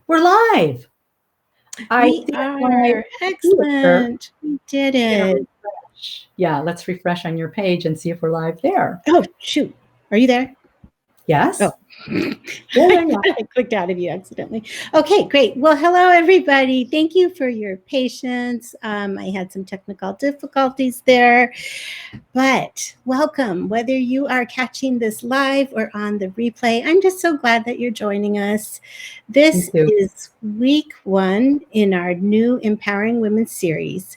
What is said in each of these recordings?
We're live. We are. Excellent. We did it. Yeah, let's refresh on your page and see if we're live there. Oh, shoot. Are you there? Yes. Oh. I clicked out of you accidentally. Okay, great. Well, hello, everybody. Thank you for your patience. I had some technical difficulties there, but welcome. Whether you are catching this live or on the replay, I'm just so glad that you're joining us. This is week 1 in our new Empowering Women series.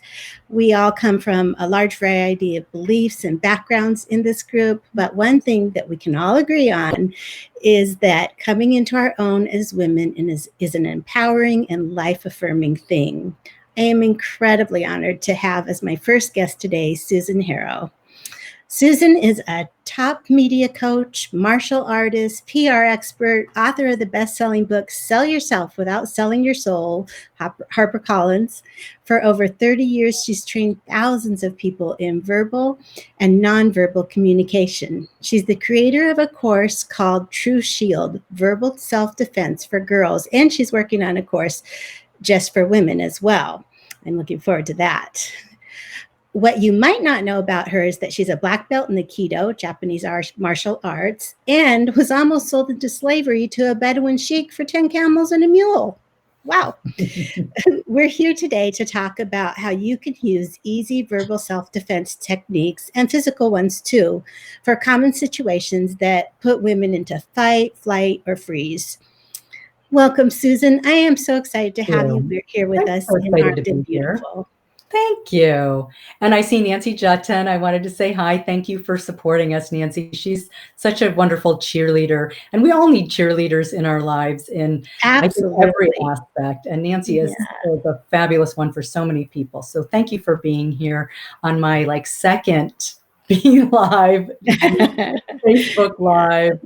We all come from a large variety of beliefs and backgrounds in this group, but one thing that we can all agree on is that coming into our own as women is an empowering and life-affirming thing. I am incredibly honored to have as my first guest today, Susan Harrow. Susan is a top media coach, martial artist, PR expert, author of the best-selling book, Sell Yourself Without Selling Your Soul, HarperCollins. For over 30 years, she's trained thousands of people in verbal and nonverbal communication. She's the creator of a course called True Shield, Verbal Self-Defense for Girls, and she's working on a course just for women as well. I'm looking forward to that. What you might not know about her is that she's a black belt in Aikido, Japanese martial arts, and was almost sold into slavery to a Bedouin sheik for 10 camels and a mule. Wow. We're here today to talk about how you can use easy verbal self-defense techniques and physical ones too for common situations that put women into fight, flight, or freeze. Welcome, Susan. I am so excited to have you here with us in Armed and Beautiful. Thank you. And I see Nancy Jutton. I wanted to say hi. Thank you for supporting us, Nancy. She's such a wonderful cheerleader. And we all need cheerleaders in our lives in I think every aspect. And Nancy is a fabulous one for so many people. So thank you for being here on my second Be Live, Facebook Live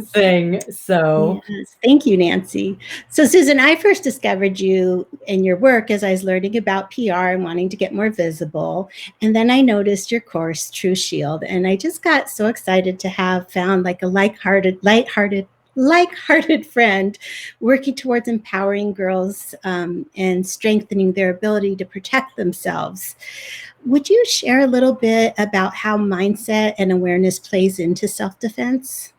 thing. So yes, thank you, Nancy. So Susan, I first discovered you and your work as I was learning about PR and wanting to get more visible. And then I noticed your course, True Shield. And I just got so excited to have found a like-hearted friend working towards empowering girls and strengthening their ability to protect themselves. Would you share a little bit about how mindset and awareness plays into self-defense?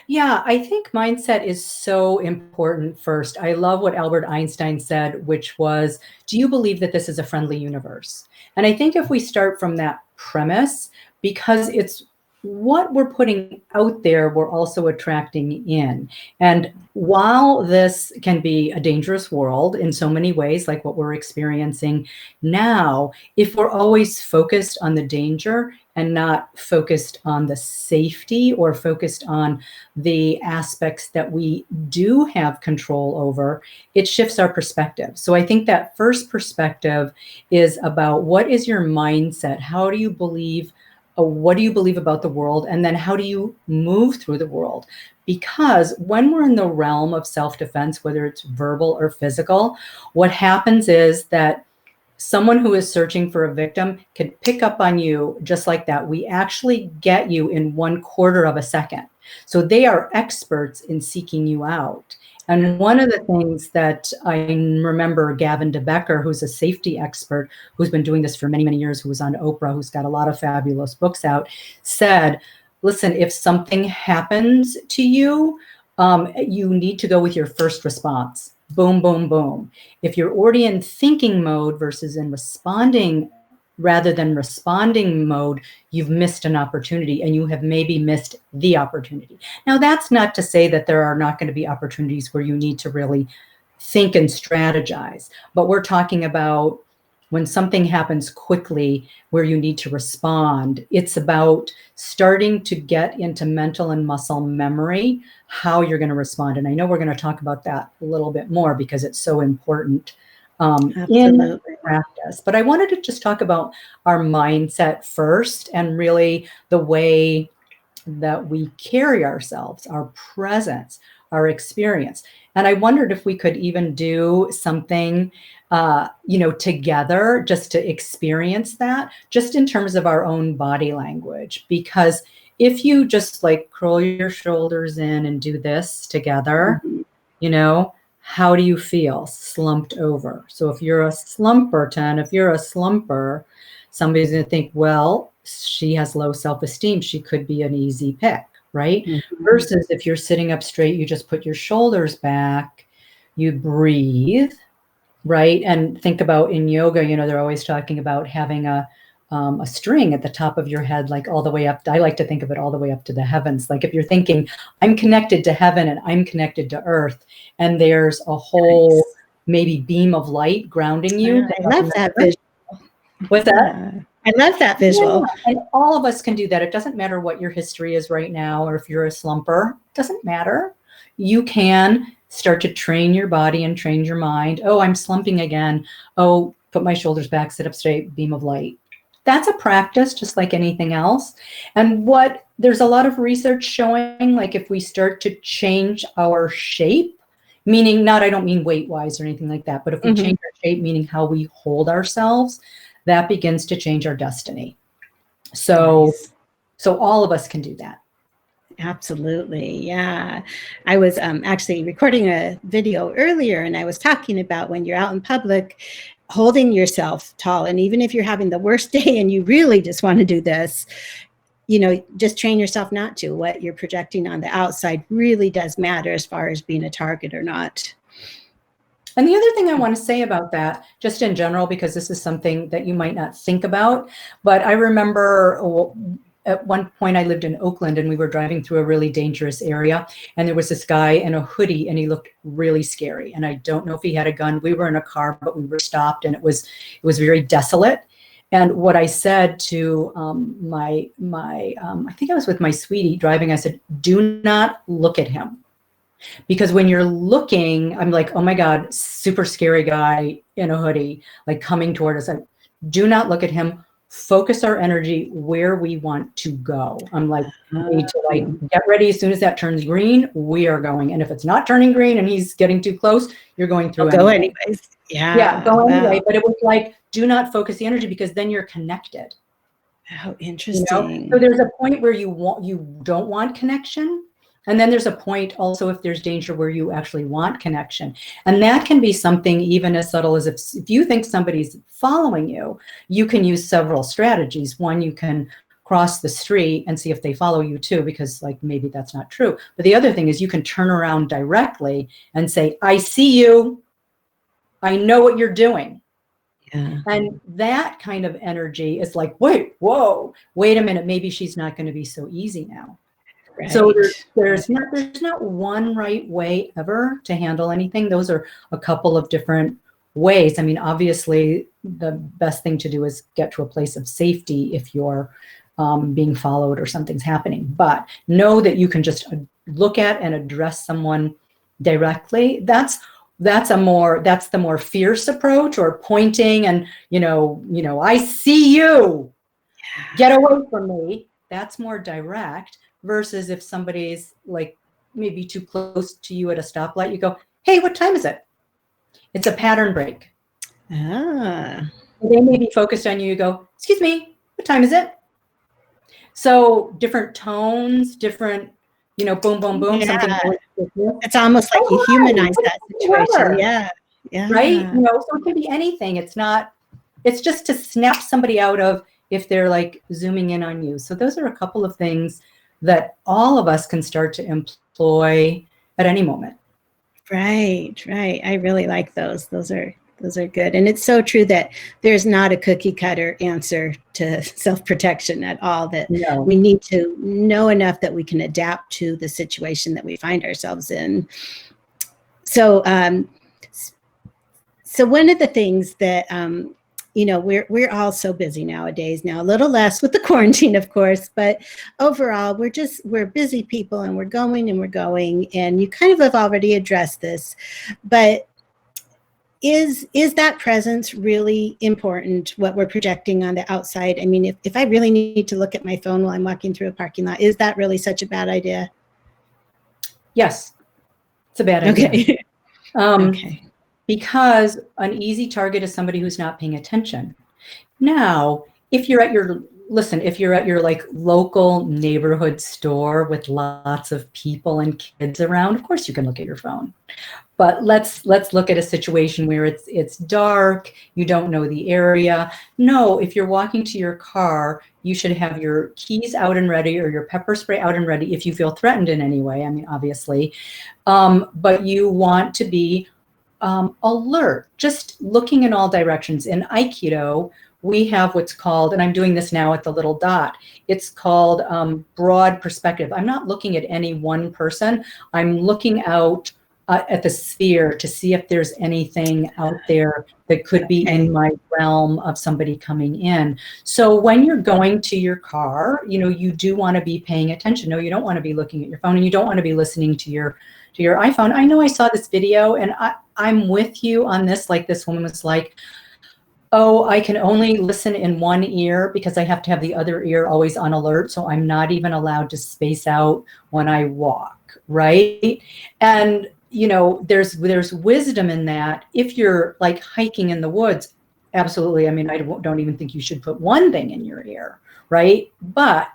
Yeah, I think mindset is so important first. I love what Albert Einstein said, which was, do you believe that this is a friendly universe? And I think if we start from that premise, because it's what we're putting out there, we're also attracting in. And while this can be a dangerous world in so many ways, like what we're experiencing now, if we're always focused on the danger and not focused on the safety or focused on the aspects that we do have control over, it shifts our perspective. So I think that first perspective is about what is your mindset? How do you believe? What do you believe about the world? And then how do you move through the world? Because when we're in the realm of self-defense, whether it's verbal or physical, what happens is that someone who is searching for a victim can pick up on you just like that. We actually get you in 1/4 of a second. So they are experts in seeking you out. And one of the things that I remember Gavin DeBecker, who's a safety expert, who's been doing this for many, many years, who was on Oprah, who's got a lot of fabulous books out, said, listen, if something happens to you, you need to go with your first response. Boom, boom, boom. If you're already in thinking mode versus in responding rather than responding mode, you've missed an opportunity and you have maybe missed the opportunity. Now, that's not to say that there are not going to be opportunities where you need to really think and strategize, but we're talking about when something happens quickly where you need to respond. It's about starting to get into mental and muscle memory, how you're going to respond. And I know we're going to talk about that a little bit more because it's so important in practice. But I wanted to just talk about our mindset first and really the way that we carry ourselves, our presence, our experience. And I wondered if we could even do something, together just to experience that, just in terms of our own body language. Because if you just curl your shoulders in and do this together, How do you feel? Slumped over. So if you're a slumperton, if you're a slumper, somebody's going to think, well, she has low self-esteem. She could be an easy pick, right? Mm-hmm. Versus if you're sitting up straight, you just put your shoulders back, you breathe, right? And think about in yoga, they're always talking about having a string at the top of your head, like all the way up. I like to think of it all the way up to the heavens. Like if you're thinking, I'm connected to heaven and I'm connected to earth, and there's a whole maybe beam of light grounding you. I love that visual. What's that? I love that visual. Yeah, and all of us can do that. It doesn't matter what your history is right now, or if you're a slumper, it doesn't matter. You can start to train your body and train your mind. Oh, I'm slumping again. Oh, put my shoulders back, sit up straight, beam of light. That's a practice, just like anything else. And there's a lot of research showing, like if we start to change our shape, meaning I don't mean weight-wise or anything like that, but if we change our shape, meaning how we hold ourselves, that begins to change our destiny. So all of us can do that. Absolutely. Yeah. I was actually recording a video earlier, and I was talking about when you're out in public, holding yourself tall. And even if you're having the worst day and you really just want to do this, just train yourself not to. What you're projecting on the outside really does matter as far as being a target or not. And the other thing I want to say about that, just in general, because this is something that you might not think about, but I remember at one point I lived in Oakland and we were driving through a really dangerous area, and there was this guy in a hoodie and he looked really scary. And I don't know if he had a gun. We were in a car, but we were stopped, and it was very desolate. And what I said to I think I was with my sweetie driving, I said, do not look at him. Because when you're looking, I'm like, oh my God, super scary guy in a hoodie, like coming toward us. Do not look at him. Focus our energy where we want to go. I'm like, we need to get ready. As soon as that turns green, we are going. And if it's not turning green and he's getting too close, you're going through. Go anyways. Yeah. Go anyway. But it was like, do not focus the energy, because then you're connected. Oh, interesting. So there's a point where you don't want connection. And then there's a point also, if there's danger, where you actually want connection. And that can be something even as subtle as if you think somebody's following you, you can use several strategies. One, you can cross the street and see if they follow you too, because like maybe that's not true. But the other thing is you can turn around directly and say, I see you. I know what you're doing. Yeah. And that kind of energy is like, wait a minute, maybe she's not going to be so easy now. Right. So there's not one right way ever to handle anything. Those are a couple of different ways. I mean, obviously, the best thing to do is get to a place of safety if you're being followed or something's happening. But know that you can just look at and address someone directly. That's the more fierce approach, or pointing and I see you, get away from me. That's more direct. Versus if somebody's like maybe too close to you at a stoplight, you go, hey, what time is it? It's a pattern break. They may be focused on you. You go, excuse me, what time is it? So different tones, different, boom, boom, boom. Yeah. Something. It's almost like you humanize that situation. Yeah. Right. So it can be anything. It's just to snap somebody out of if they're like zooming in on you. So those are a couple of things that all of us can start to employ at any moment. Right. I really like those. Those are good. And it's so true that there's not a cookie cutter answer to self-protection at all, that we need to know enough that we can adapt to the situation that we find ourselves in. So, so one of the things that, we're all so busy nowadays. Now, a little less with the quarantine, of course, but overall, we're busy people, and we're going, and you kind of have already addressed this, but is that presence really important, what we're projecting on the outside? I mean, if I really need to look at my phone while I'm walking through a parking lot, is that really such a bad idea? Yes, it's a bad idea. Okay. Okay. Because an easy target is somebody who's not paying attention. Now, if you're at your like local neighborhood store with lots of people and kids around, of course you can look at your phone. But let's look at a situation where it's dark, you don't know the area. No, if you're walking to your car, you should have your keys out and ready, or your pepper spray out and ready if you feel threatened in any way. I mean, obviously, but you want to be alert, just looking in all directions. In Aikido, we have what's called, and I'm doing this now at the little dot, it's called broad perspective. I'm not looking at any one person. I'm looking out at the sphere to see if there's anything out there that could be in my realm of somebody coming in. So when you're going to your car, you do want to be paying attention. No, you don't want to be looking at your phone, and you don't want to be listening to your iPhone. I know I saw this video, and I'm with you on this. Like, this woman was like, oh, I can only listen in one ear because I have to have the other ear always on alert. So I'm not even allowed to space out when I walk, right? And there's wisdom in that. If you're like hiking in the woods, absolutely. I mean, I don't even think you should put one thing in your ear, right? But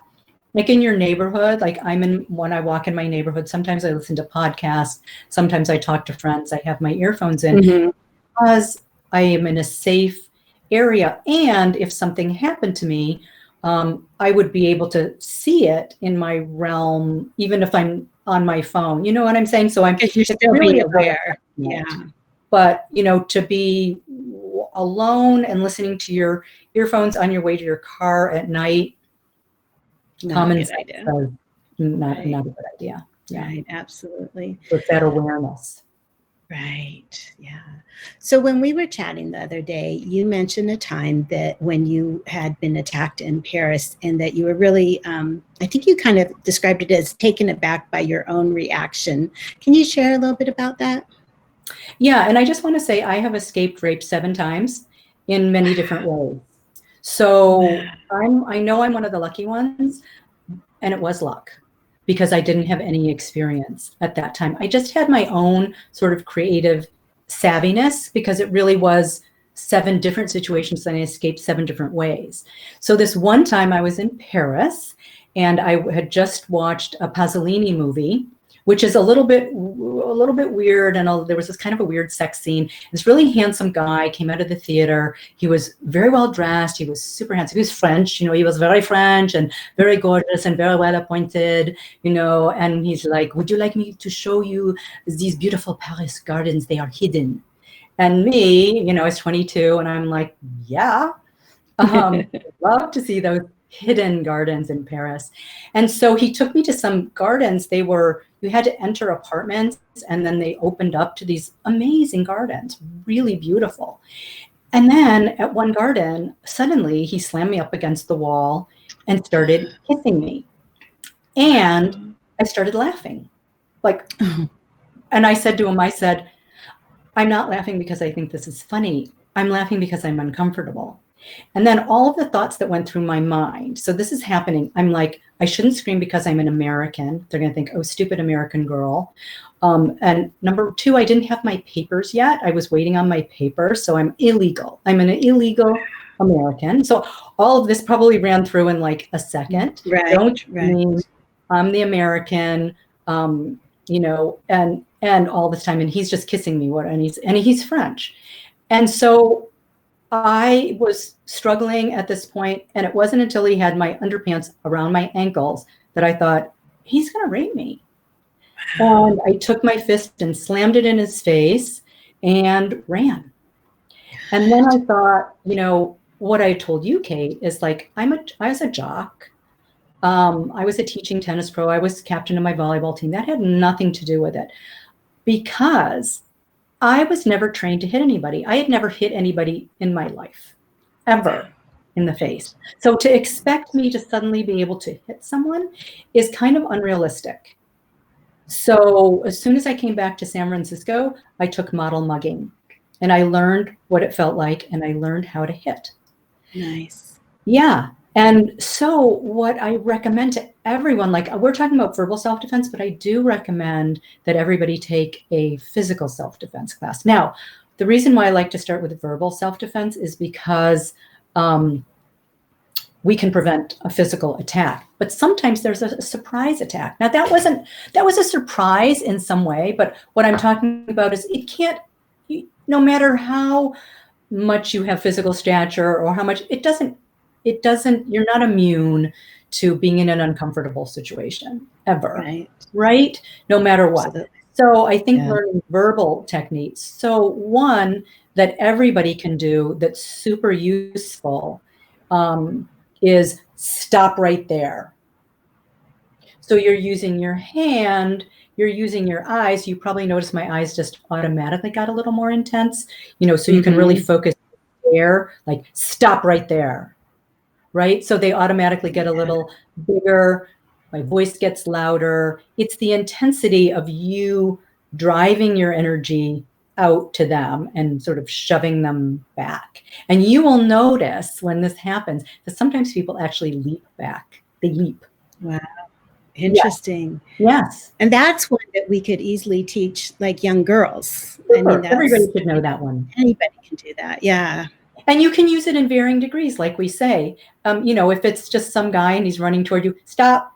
like in your neighborhood, like when I walk in my neighborhood, sometimes I listen to podcasts, sometimes I talk to friends, I have my earphones in because I am in a safe area. And if something happened to me, I would be able to see it in my realm, even if I'm on my phone. You know what I'm saying? So I'm you're still really aware. Yeah. But to be alone and listening to your earphones on your way to your car at night, common sense says not a good idea. Yeah. Right. Absolutely. So it's that awareness. Right. Yeah. So when we were chatting the other day, you mentioned a time that when you had been attacked in Paris, and that you were really, I think you kind of described it as taken aback by your own reaction. Can you share a little bit about that? Yeah. And I just want to say I have escaped rape 7 times in many different ways. So I know I'm one of the lucky ones, and it was luck, because I didn't have any experience at that time. I just had my own sort of creative savviness, because it really was 7 different situations and I escaped 7 different ways. So this one time I was in Paris, and I had just watched a Pasolini movie, which is a little bit weird, and there was this kind of a weird sex scene. This really handsome guy came out of the theater. He was very well dressed. He was super handsome. He was French, he was very French and very gorgeous and very well appointed, and he's like, would you like me to show you these beautiful Paris gardens? They are hidden. And me, I was 22, and I'm like, yeah, love to see those hidden gardens in Paris. And so he took me to some gardens. You had to enter apartments, and then they opened up to these amazing gardens, really beautiful. And then at one garden, suddenly he slammed me up against the wall and started kissing me. And I started laughing. And I said to him, I'm not laughing because I think this is funny. I'm laughing because I'm uncomfortable. And then all of the thoughts that went through my mind. So this is happening. I'm like, I shouldn't scream because I'm an American. They're going to think, oh, stupid American girl. And number 2, I didn't have my papers yet. I was waiting on my papers. So I'm illegal. I'm an illegal American. So all of this probably ran through in like a second. Don't mean I'm the American, and all this time. And he's just kissing me. And he's French. And so I was struggling at this point, and it wasn't until he had my underpants around my ankles that I thought, he's going to rape me. And I took my fist and slammed it in his face and ran. And then I thought, what I told you, Kate, is like, I was a jock. I was a teaching tennis pro. I was captain of my volleyball team. That had nothing to do with it, because I was never trained to hit anybody. I had never hit anybody in my life, ever, in the face. So to expect me to suddenly be able to hit someone is kind of unrealistic. So as soon as I came back to San Francisco, I took model mugging, and I learned what it felt like, and I learned how to hit. Nice. Yeah. And so what I recommend to everyone, like we're talking about verbal self-defense, but I do recommend that everybody take a physical self-defense class. Now, the reason why I like to start with verbal self-defense is because we can prevent a physical attack. But sometimes there's a surprise attack. Now that was a surprise in some way, but what I'm talking about is it can't, no matter how much you have physical stature or how much, it doesn't, you're not immune to being in an uncomfortable situation ever, right? No matter what. Absolutely. So I think learning verbal techniques. So one that everybody can do that's super useful is stop right there. So you're using your hand, you're using your eyes. You probably noticed my eyes just automatically got a little more intense, so you can really focus there, like stop right there, right? So they automatically get a little bigger. My voice gets louder. It's the intensity of you driving your energy out to them and sort of shoving them back. And you will notice when this happens that sometimes people actually leap back. They leap. Wow. Interesting. Yes. And that's one that we could easily teach like young girls. Sure. I mean, everybody should know that one. Anybody can do that. Yeah. And you can use it in varying degrees, like we say. If it's just some guy and he's running toward you, stop.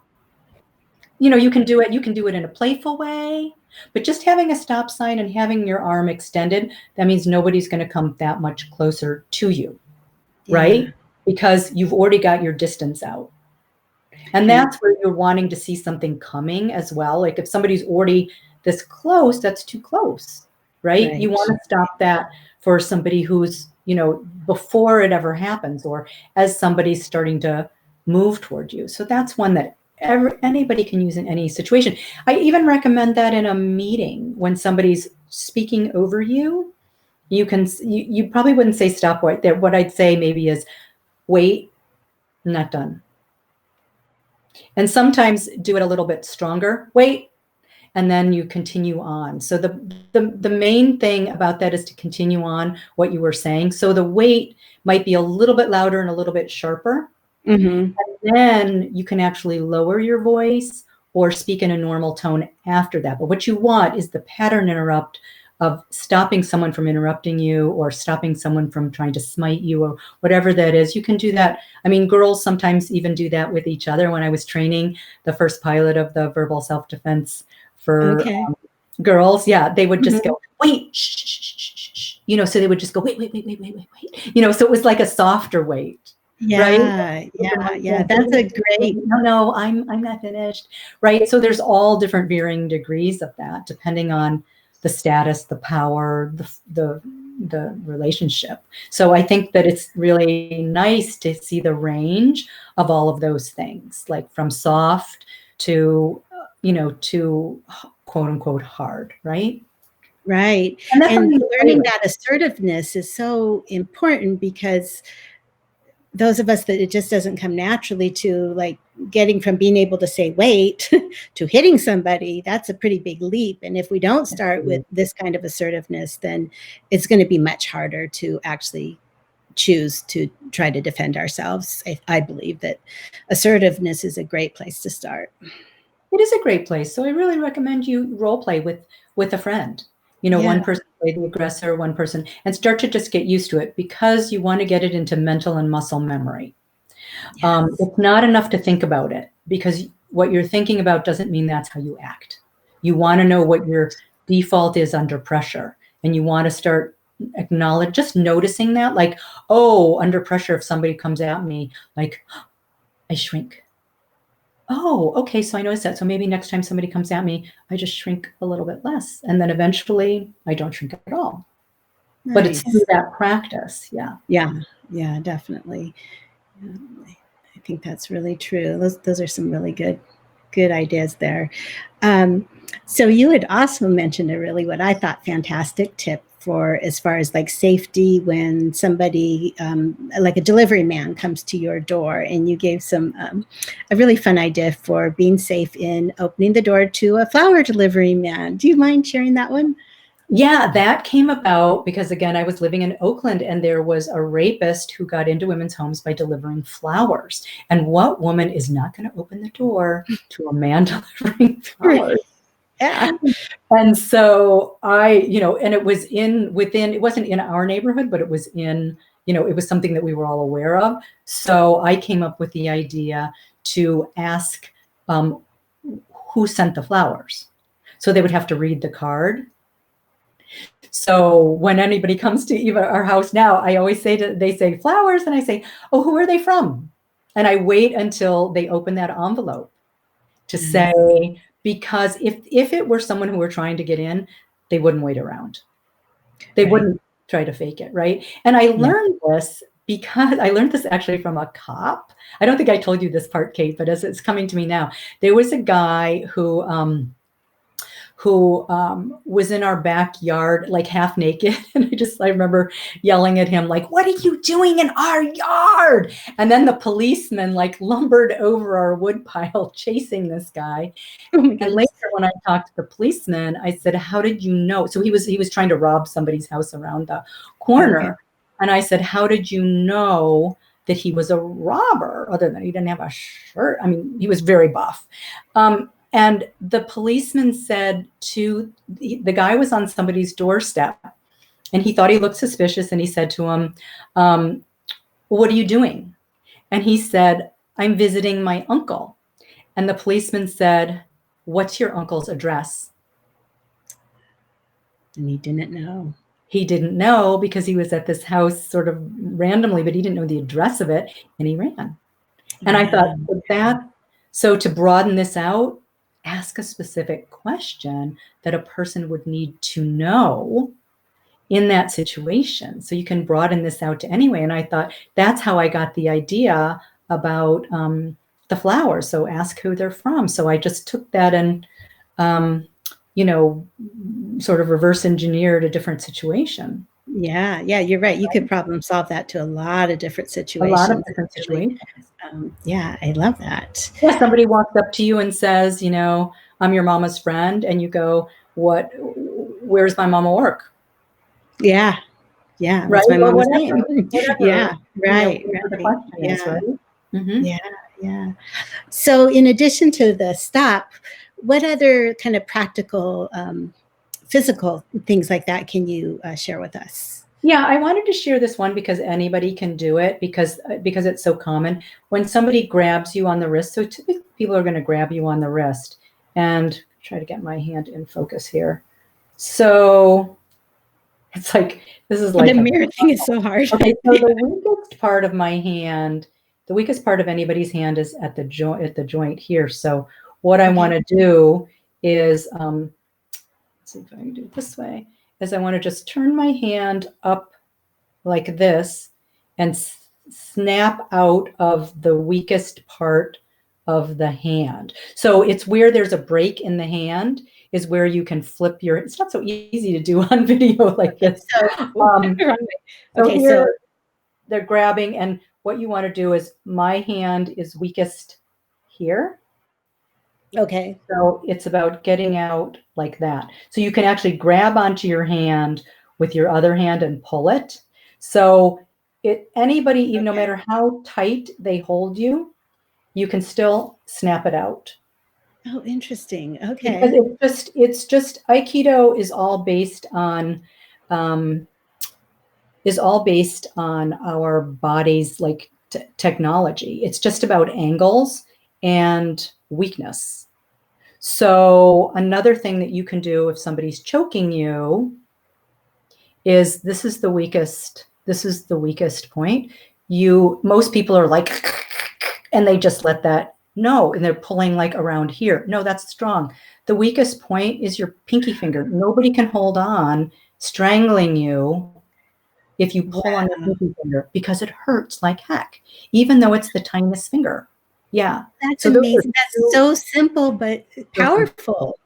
You can do it. You can do it in a playful way, but just having a stop sign and having your arm extended, that means nobody's going to come that much closer to you, right? Because you've already got your distance out. And that's where you're wanting to see something coming as well. Like if somebody's already this close, that's too close, right? You want to stop that for somebody who's, before it ever happens or as somebody's starting to move toward you. So that's one that anybody can use in any situation. I even recommend that in a meeting when somebody's speaking over you. You probably wouldn't say stop right there. What I'd say maybe is wait, I'm not done. And sometimes do it a little bit stronger. Wait, and then you continue on. So the main thing about that is to continue on what you were saying. So the wait might be a little bit louder and a little bit sharper. And then you can actually lower your voice or speak in a normal tone after that. But what you want is the pattern interrupt of stopping someone from interrupting you or stopping someone from trying to smite you or whatever that is. You can do that. I mean, girls sometimes even do that with each other. When I was training the first pilot of the verbal self-defense for girls, they would just go, wait, shh, shh, shh, shh. So they would just go, wait. So it was like a softer wait. Right? Yeah. That's a great. No, I'm not finished. Right. So there's all different varying degrees of that, depending on the status, the power, the relationship. So I think that it's really nice to see the range of all of those things, like from soft to, to quote unquote hard, right? Right. And learning that assertiveness is so important because those of us that it just doesn't come naturally to, like getting from being able to say wait to hitting somebody, that's a pretty big leap. And if we don't start with this kind of assertiveness, then it's going to be much harder to actually choose to try to defend ourselves. I believe that assertiveness is a great place to start. It is a great place. So I really recommend you role play with a friend. One person play the aggressor, one person, and start to just get used to it because you want to get it into mental and muscle memory. It's not enough to think about it because what you're thinking about doesn't mean that's how you act. You want to know what your default is under pressure, and you want to start just noticing that, like, oh, under pressure, if somebody comes at me, like, I shrink. Oh, okay. So I noticed that. So maybe next time somebody comes at me, I just shrink a little bit less. And then eventually I don't shrink at all. Nice. But it's through that practice. Yeah, definitely. I think that's really true. Those are some really good ideas there. So you had also mentioned a really, what I thought, fantastic tip for as far as like safety when somebody like a delivery man comes to your door, and you gave a really fun idea for being safe in opening the door to a flower delivery man. Do you mind sharing that one? Yeah, that came about because, again, I was living in Oakland and there was a rapist who got into women's homes by delivering flowers. And what woman is not going to open the door to a man delivering flowers? Yeah. And so and it was it wasn't in our neighborhood, but it was in it was something that we were all aware of. So I came up with the idea to ask who sent the flowers. So they would have to read the card. So when anybody comes to even our house now, I always they say flowers, and I say, oh, who are they from? And I wait until they open that envelope to say, because if it were someone who were trying to get in, they wouldn't wait around. They wouldn't try to fake it, right? And I learned this because I learned this actually from a cop. I don't think I told you this part, Kate, but as it's coming to me now, there was a guy who was in our backyard, like half naked. And I remember yelling at him, like, what are you doing in our yard? And then the policeman like lumbered over our wood pile chasing this guy. And later when I talked to the policeman, I said, how did you know? So he was trying to rob somebody's house around the corner. Okay. And I said, how did you know that he was a robber, other than he didn't have a shirt? I mean, he was very buff. And the policeman said the guy was on somebody's doorstep, and he thought he looked suspicious, and he said to him, what are you doing? And he said, I'm visiting my uncle. And the policeman said, what's your uncle's address? And he didn't know. He didn't know because he was at this house sort of randomly, but he didn't know the address of it, and he ran. And I thought so to broaden this out, ask a specific question that a person would need to know in that situation. So you can broaden this out to anyway. And I thought that's how I got the idea about the flowers. So ask who they're from. So I just took that and, sort of reverse engineered a different situation. Yeah, you're right. You could problem solve that to a lot of different situations. A lot of different situations. Yeah, I love that. Yeah, somebody walks up to you and says, I'm your mama's friend, and you go, where's my mama work? Yeah. Right. What's my mama's name? Whatever. Yeah, right. The question is, right? Mm-hmm. Yeah. So in addition to the stop, what other kind of practical physical things like that can you share with us? Yeah, I wanted to share this one because anybody can do it because it's so common. When somebody grabs you on the wrist, so typically people are going to grab you on the wrist, and try to get my hand in focus here. So it's like, this is like the mirror thing is so hard. Okay, so the weakest part of my hand, the weakest part of anybody's hand is at the joint here. So what I want to do is, let's see if I can do it this way, is I want to just turn my hand up like this and snap out of the weakest part of the hand. So it's where there's a break in the hand is where you can flip it's not so easy to do on video like this. So they're grabbing, and what you want to do is my hand is weakest here. Okay. So it's about getting out like that. So you can actually grab onto your hand with your other hand and pull it. So anybody, even no matter how tight they hold you, you can still snap it out. Oh, interesting. Okay. Because it's just Aikido is all based on our body's like technology. It's just about angles and weakness. So another thing that you can do if somebody's choking you is this is the weakest point. Most people are like, and they just let that. No, and they're pulling like around here. No, that's strong. The weakest point is your pinky finger. Nobody can hold on, strangling you if you pull on your pinky finger because it hurts like heck, even though it's the tiniest finger. Yeah. That's amazing. That's so simple, but powerful.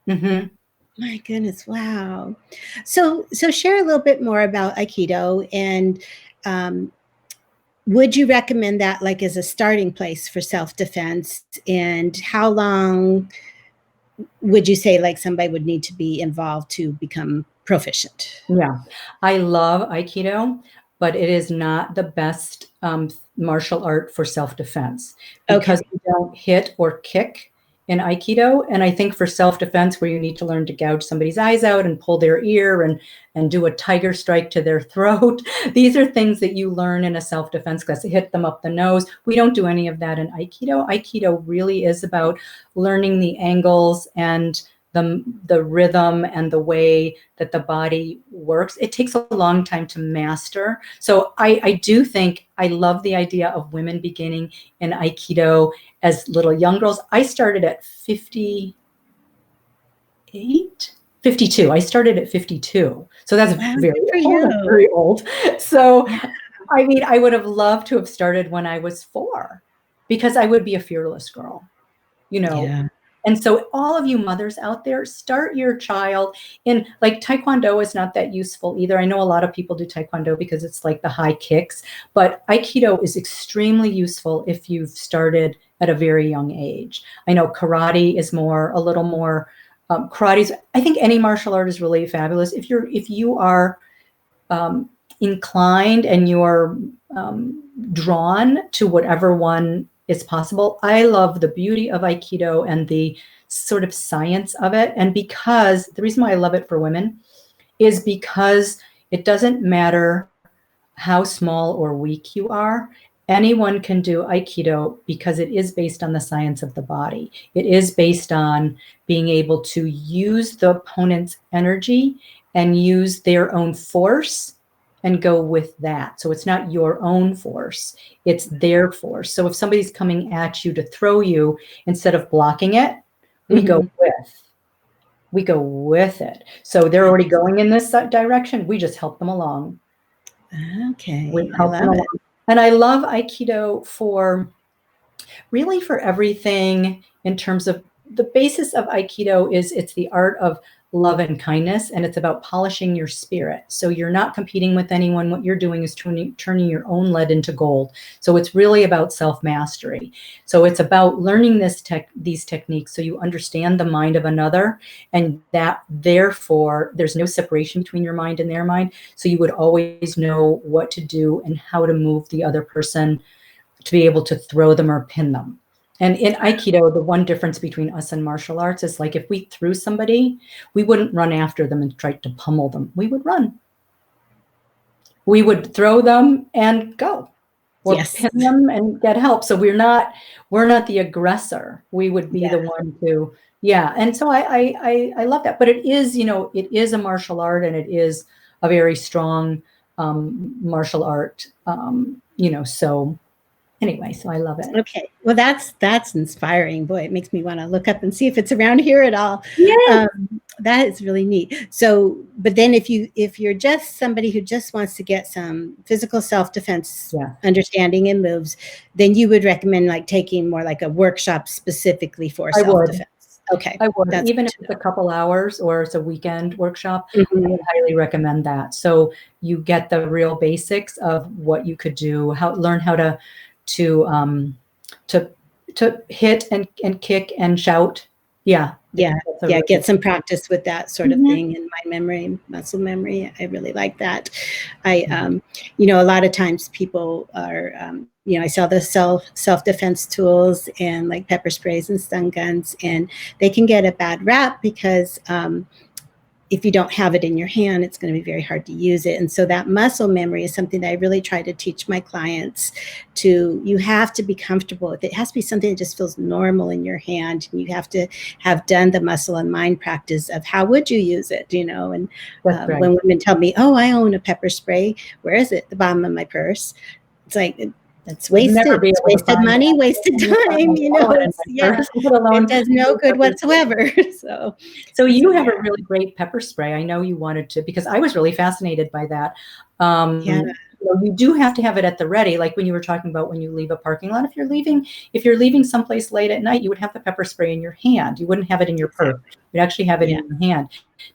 Mm-hmm. My goodness. Wow. So share a little bit more about Aikido, and would you recommend that like as a starting place for self-defense, and how long would you say like somebody would need to be involved to become proficient? Yeah, I love Aikido, but it is not the best martial art for self-defense because you don't hit or kick in Aikido. And I think for self-defense, where you need to learn to gouge somebody's eyes out and pull their ear and do a tiger strike to their throat, these are things that you learn in a self-defense class. Hit them up the nose. We don't do any of that in Aikido. Aikido really is about learning the angles and the rhythm and the way that the body works. It takes a long time to master. So I do think I love the idea of women beginning in Aikido as little young girls. I started at 52. I started at 52. So that's very old. So, I mean, I would have loved to have started when I was 4 because I would be a fearless girl, you know. Yeah. And so all of you mothers out there, start your child in, like, Taekwondo is not that useful either. I know a lot of people do Taekwondo because it's like the high kicks, but Aikido is extremely useful if you've started at a very young age. I know karate is a little more, karate's, I think any martial art is really fabulous. If you are inclined and you're drawn to whatever one is possible. I love the beauty of Aikido and the sort of science of it. And because the reason why I love it for women is because it doesn't matter how small or weak you are. Anyone can do Aikido because it is based on the science of the body. It is based on being able to use the opponent's energy and use their own force and go with that. So it's not your own force, it's their force. So if somebody's coming at you to throw you, instead of blocking it, we go with it. So they're already going in this direction. We just help them along. Okay. We help them along. And I love Aikido for everything in terms of the basis of Aikido is it's the art of love and kindness, and it's about polishing your spirit. So you're not competing with anyone. What you're doing is turning your own lead into gold. So it's really about self-mastery. So it's about learning these techniques so you understand the mind of another, and that therefore there's no separation between your mind and their mind. So you would always know what to do and how to move the other person to be able to throw them or pin them. And in Aikido, the one difference between us and martial arts is, like, if we threw somebody, we wouldn't run after them and try to pummel them. We would run. We would throw them and go, or pin them and get help. So we're not the aggressor. We would be the one to, And so I love that. But it is, it is a martial art, and it is a very strong martial art, so anyway, so I love it. Okay. Well, that's inspiring. Boy, it makes me want to look up and see if it's around here at all. Yeah. That is really neat. So, but then if you're just somebody who just wants to get some physical self-defense understanding and moves, then you would recommend like taking more like a workshop specifically for self-defense. Okay. I would. Even if it's a couple hours or it's a weekend workshop, I would highly recommend that. So you get the real basics of what you could do, learn how to hit and kick and shout. Get some practice with that sort of thing in my memory, muscle memory. I really like that. A lot of times people are, I sell the self-defense tools and like pepper sprays and stun guns, and they can get a bad rap because if you don't have it in your hand, it's going to be very hard to use it. And so that muscle memory is something that I really try to teach my clients you have to be comfortable with it. It has to be something that just feels normal in your hand. And you have to have done the muscle and mind practice of how would you use it, and when women tell me, oh, I own a pepper spray, where is it? The bottom of my purse. It's like, that's wasted. It's wasted money, wasted time. It does no good whatsoever. So you have a really great pepper spray. I know you wanted to, because I was really fascinated by that. You do have to have it at the ready, like when you were talking about when you leave a parking lot. If you're leaving someplace late at night, you would have the pepper spray in your hand. You wouldn't have it in your purse. You'd actually have it in your hand.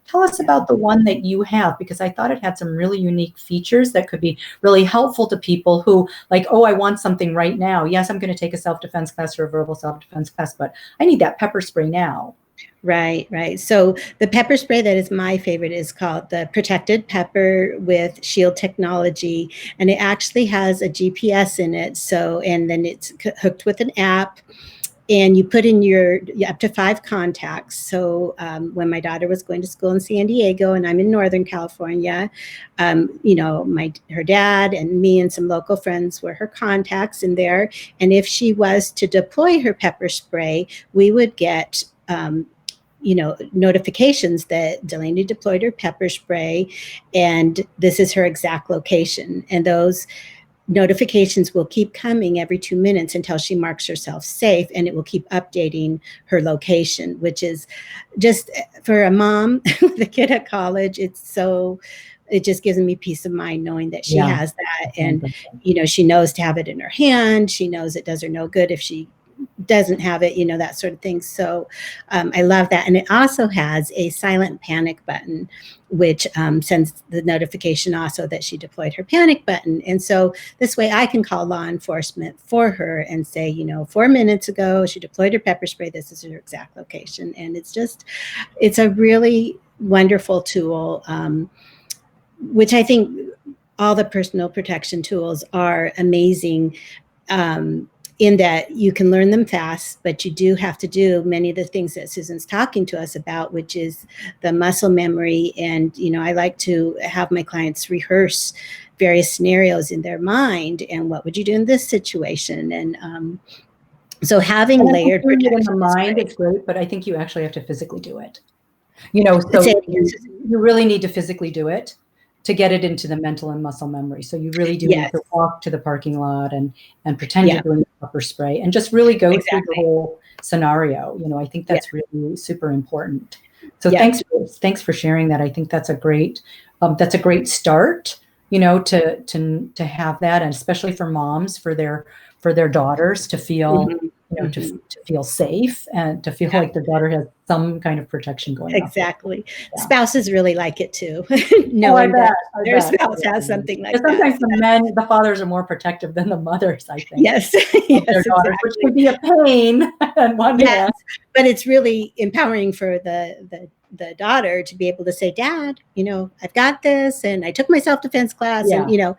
Tell us about the one that you have, because I thought it had some really unique features that could be really helpful to people who like, oh, I want something right now. Yes, I'm going to take a self-defense class or a verbal self-defense class, but I need that pepper spray now. Right. So the pepper spray that is my favorite is called the Protected Pepper with Shield technology, and it actually has a GPS in it. So, and then it's hooked with an app. and you put in your up to 5 contacts. So when my daughter was going to school in San Diego and I'm in Northern California, her dad and me and some local friends were her contacts in there. And if she was to deploy her pepper spray, we would get notifications that Delaney deployed her pepper spray and this is her exact location. And those notifications will keep coming every 2 minutes until she marks herself safe, and it will keep updating her location, which is just, for a mom with a kid at college, it just gives me peace of mind knowing that she has that. And, she knows to have it in her hand. She knows it does her no good if she doesn't have it, that sort of thing. So I love that. And it also has a silent panic button, which sends the notification also that she deployed her panic button. And so this way I can call law enforcement for her and say, 4 minutes ago, she deployed her pepper spray. This is her exact location. And it's a really wonderful tool, which I think all the personal protection tools are amazing. In that you can learn them fast, but you do have to do many of the things that Susan's talking to us about, which is the muscle memory. And, I like to have my clients rehearse various scenarios in their mind. And what would you do in this situation? And so having layered protection in the mind is great, but I think you actually have to physically do it. So you really need to physically do it to get it into the mental and muscle memory. So you really do need to walk to the parking lot and pretend you're doing pepper spray and just really go through the whole scenario. I think that's really super important. So thanks for sharing that. I think that's a great start, to have that, and especially for moms, for their daughters to feel, to feel safe and to feel like their daughter has some kind of protection going on. Exactly. Spouses really like it too, knowing that their spouse has something like that. Sometimes the fathers are more protective than the mothers, I think. Yes, their daughters, which can be a pain on one hand. But it's really empowering for the daughter to be able to say, Dad, I've got this, and I took my self-defense class, and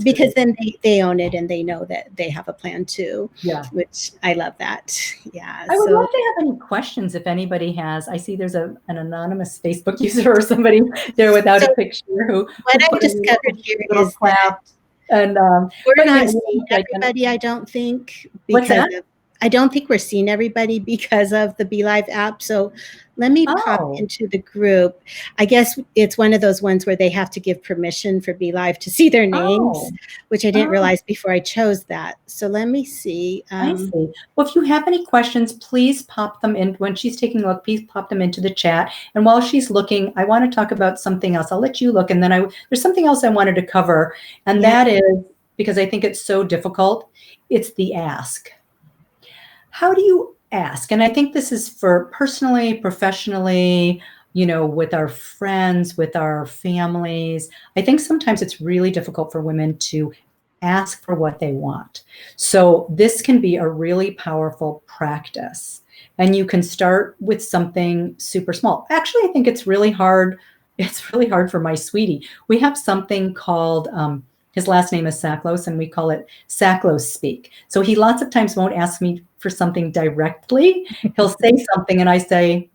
because then they own it and they know that they have a plan too. Which I love that. I would love to have any questions if anybody has. I see there's an anonymous Facebook user or somebody there without a picture what I discovered here is that and we're not seeing everybody, I don't think, because I don't think we're seeing everybody because of the BeLive app. So let me pop into the group. I guess it's one of those ones where they have to give permission for BeLive to see their names, which I didn't realize before I chose that. So let me see. I see. Well, if you have any questions, please pop them in. When she's taking a look, please pop them into the chat. And while she's looking, I want to talk about something else. I'll let you look. And then there's something else I wanted to cover. And that is, because I think it's so difficult, it's the ask. How do you ask? And I think this is for personally, professionally, with our friends, with our families. I think sometimes it's really difficult for women to ask for what they want. So this can be a really powerful practice. And you can start with something super small. Actually, I think it's really hard. It's really hard for my sweetie. We have something called, his last name is Sacklos, and we call it Sacklos speak. So he lots of times won't ask me for something directly. He'll say something and I say,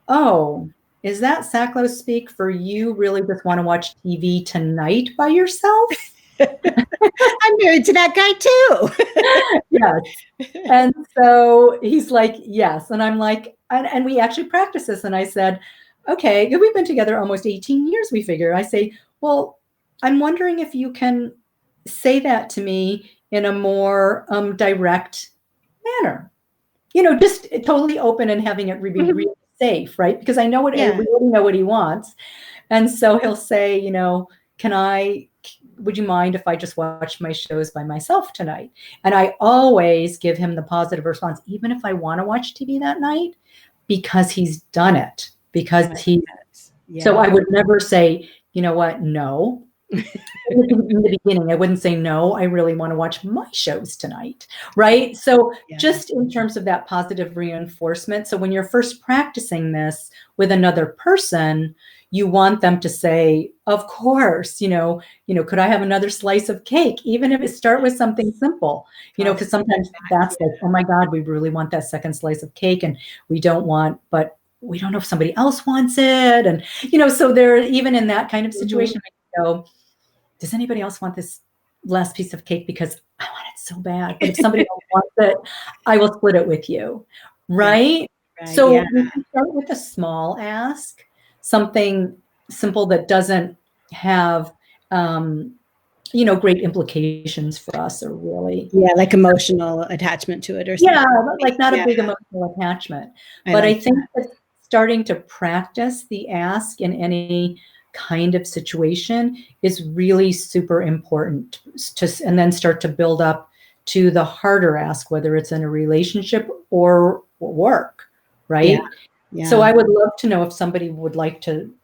oh, is that Sacklos speak for you really just want to watch TV tonight by yourself? I'm married to that guy too. Yes. And so he's like, yes. And I'm like, and we actually practice this. And I said, okay, we've been together almost 18 years, we figure. I say, well, I'm wondering if you can say that to me in a more direct manner, just totally open and having it be really safe, right? Because I know we already know what he wants. And so he'll say, would you mind if I just watch my shows by myself tonight? And I always give him the positive response, even if I want to watch TV that night, because he's done it, so I would never say, you know what? No. In the beginning, I wouldn't say, no, I really want to watch my shows tonight, right? So just in terms of that positive reinforcement. So when you're first practicing this with another person, you want them to say, of course, could I have another slice of cake? Even if it start with something simple, because sometimes that's like, oh my God, we really want that second slice of cake and but we don't know if somebody else wants it. And, so they're even in that kind of situation, I go, does anybody else want this last piece of cake? Because I want it so bad. But if somebody else wants it, I will split it with you. Right? So we can start with a small ask, something simple that doesn't have, great implications for us, or really. Yeah, like emotional attachment to it or something. Yeah, like not a big emotional attachment. But I think that starting to practice the ask in any kind of situation is really super important, and then start to build up to the harder ask, whether it's in a relationship or work, right? Yeah. So I would love to know if somebody would like to,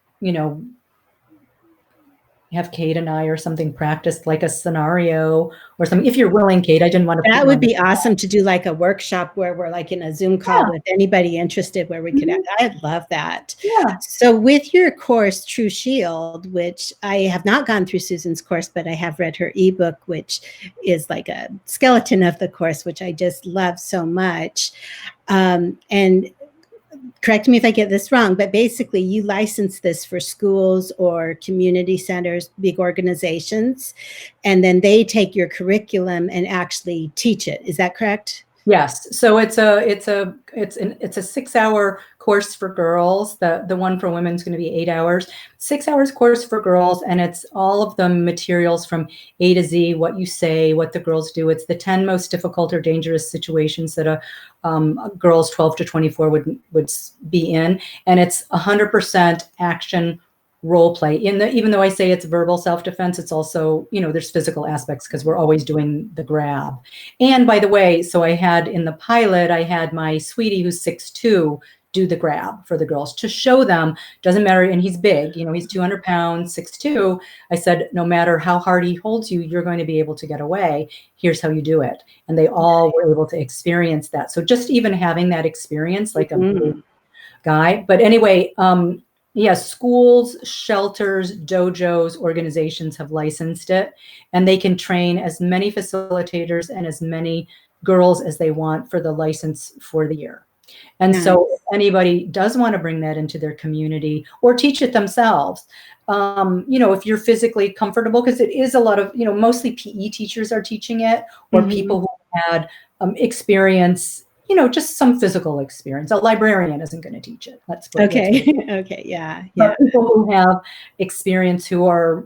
have Cate and I or something practiced, like a scenario or something. If you're willing, Cate, I didn't want to. That would be awesome to do, like a workshop where we're like in a Zoom call with anybody interested, where we could. I'd love that. Yeah. So with your course, True Shield, which I have not gone through Susan's course, but I have read her ebook, which is like a skeleton of the course, which I just love so much. And correct me if I get this wrong, but basically you license this for schools or community centers, big organizations, and then they take your curriculum and actually teach it. Is that correct? Yes. So it's a 6-hour course for girls. The one for women is going to be 8 hours. 6 hours course for girls, and it's all of the materials from A to Z. What you say, what the girls do. It's the 10 most difficult or dangerous situations that a girls 12 to 24 would be in, and it's 100% action role play. Even though I say it's verbal self-defense, it's also, there's physical aspects because we're always doing the grab. And by the way, so I had in the pilot, I had my sweetie who's 6'2" do the grab for the girls to show them, doesn't matter. And he's big, he's 200 pounds, 6'2". I said, no matter how hard he holds you, you're going to be able to get away. Here's how you do it. And they all were able to experience that. So just even having that experience, like a big guy. But anyway, yes, schools, shelters, dojos, organizations have licensed it, and they can train as many facilitators and as many girls as they want for the license for the year. And so if anybody does want to bring that into their community or teach it themselves, if you're physically comfortable, because it is a lot of, mostly PE teachers are teaching it, or people who had experience, just some physical experience. A librarian isn't going to teach it. Okay. Yeah. But people who have experience, who are,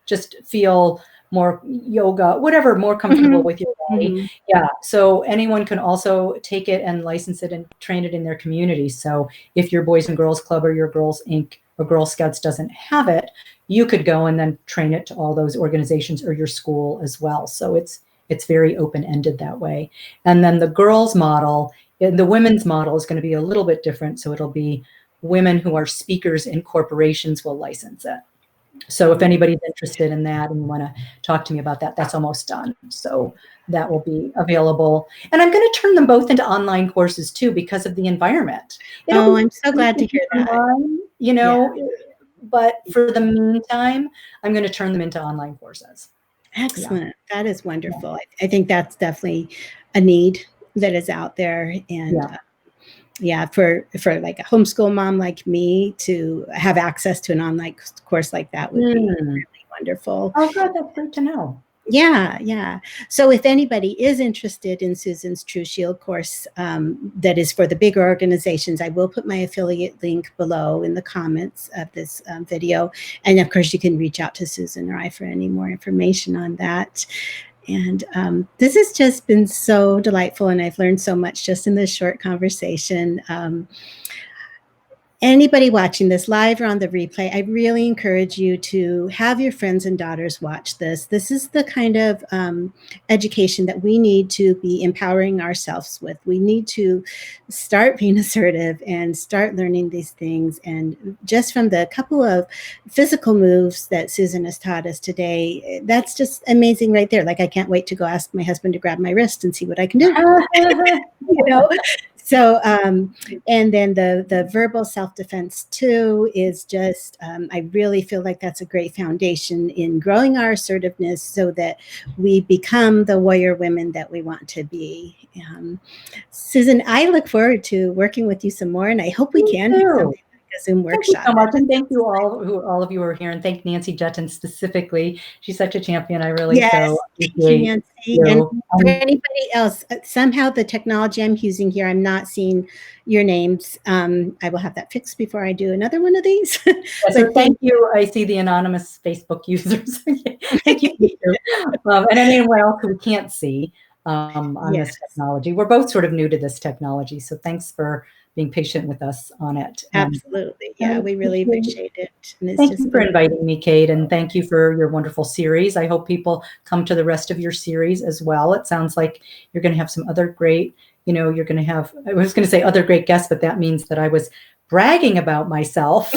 just feel more yoga, whatever, more comfortable with your body. Yeah. So anyone can also take it and license it and train it in their community. So if your Boys and Girls Club or your Girls Inc. or Girl Scouts doesn't have it, you could go and then train it to all those organizations or your school as well. So it's very open-ended that way. And then the girls model, the women's model is going to be a little bit different. So it'll be women who are speakers in corporations will license it. So if anybody's interested in that and you want to talk to me about that, that's almost done. So that will be available. And I'm going to turn them both into online courses too, because of the environment. I'm so glad to hear that. But for the meantime, I'm going to turn them into online courses. Excellent. Yeah. That is wonderful. I think that's definitely a need that is out there. And for like a homeschool mom like me to have access to an online course like that would be really wonderful. Oh, good. That's great to know. Yeah. So if anybody is interested in Susan's True Shield course, that is for the bigger organizations, I will put my affiliate link below in the comments of this video. And of course, you can reach out to Susan or I for any more information on that. And this has just been so delightful, and I've learned so much just in this short conversation. Anybody watching this live or on the replay, I really encourage you to have your friends and daughters watch this. This is the kind of education that we need to be empowering ourselves with. We need to start being assertive and start learning these things. And just from the couple of physical moves that Susan has taught us today, that's just amazing right there. Like, I can't wait to go ask my husband to grab my wrist and see what I can do. So, and then the verbal self-defense too is just, I really feel like that's a great foundation in growing our assertiveness so that we become the warrior women that we want to be. Susan, I look forward to working with you some more, and I hope we can do something like a Zoom workshop. Thank you so much, and thank you all of you who are here, and thank Nancy Jutton specifically. She's such a champion. I really so appreciate Nancy. you. And for anybody else, somehow the technology I'm using here, I'm not seeing your names. I will have that fixed before I do another one of these. So thank you. I see the anonymous Facebook users. Thank you. And anyone else who we can't see on this technology. We're both sort of new to this technology, so thanks for being patient with us on it. Absolutely. Yeah, we really appreciate it. Thank you for inviting me, Cate, and thank you for your wonderful series. I hope people come to the rest of your series as well. It sounds like you're going to have some other great, you're going to have, I was going to say other great guests, but that means that I was bragging about myself.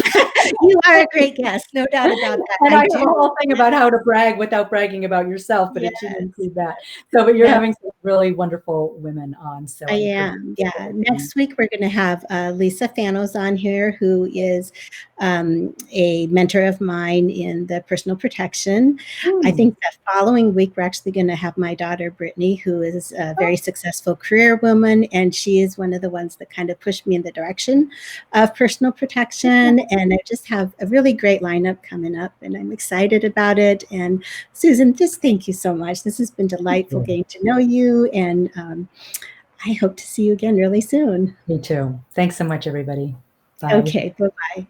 You are a great guest, no doubt about that. And I have a whole thing about how to brag without bragging about yourself, but it shouldn't include that. So, but you're having some really wonderful women on. So I am. Yeah. Next week, we're going to have Lisa Fanos on here, who is a mentor of mine in the personal protection. I think the following week, we're actually going to have my daughter, Brittany, who is a very successful career woman. And she is one of the ones that kind of pushed me in the direction of personal protection. And I just have a really great lineup coming up, and I'm excited about it. And Susan, just thank you so much. This has been delightful getting to know you. And I hope to see you again really soon. Me too. Thanks so much, everybody. Bye. Okay, bye-bye.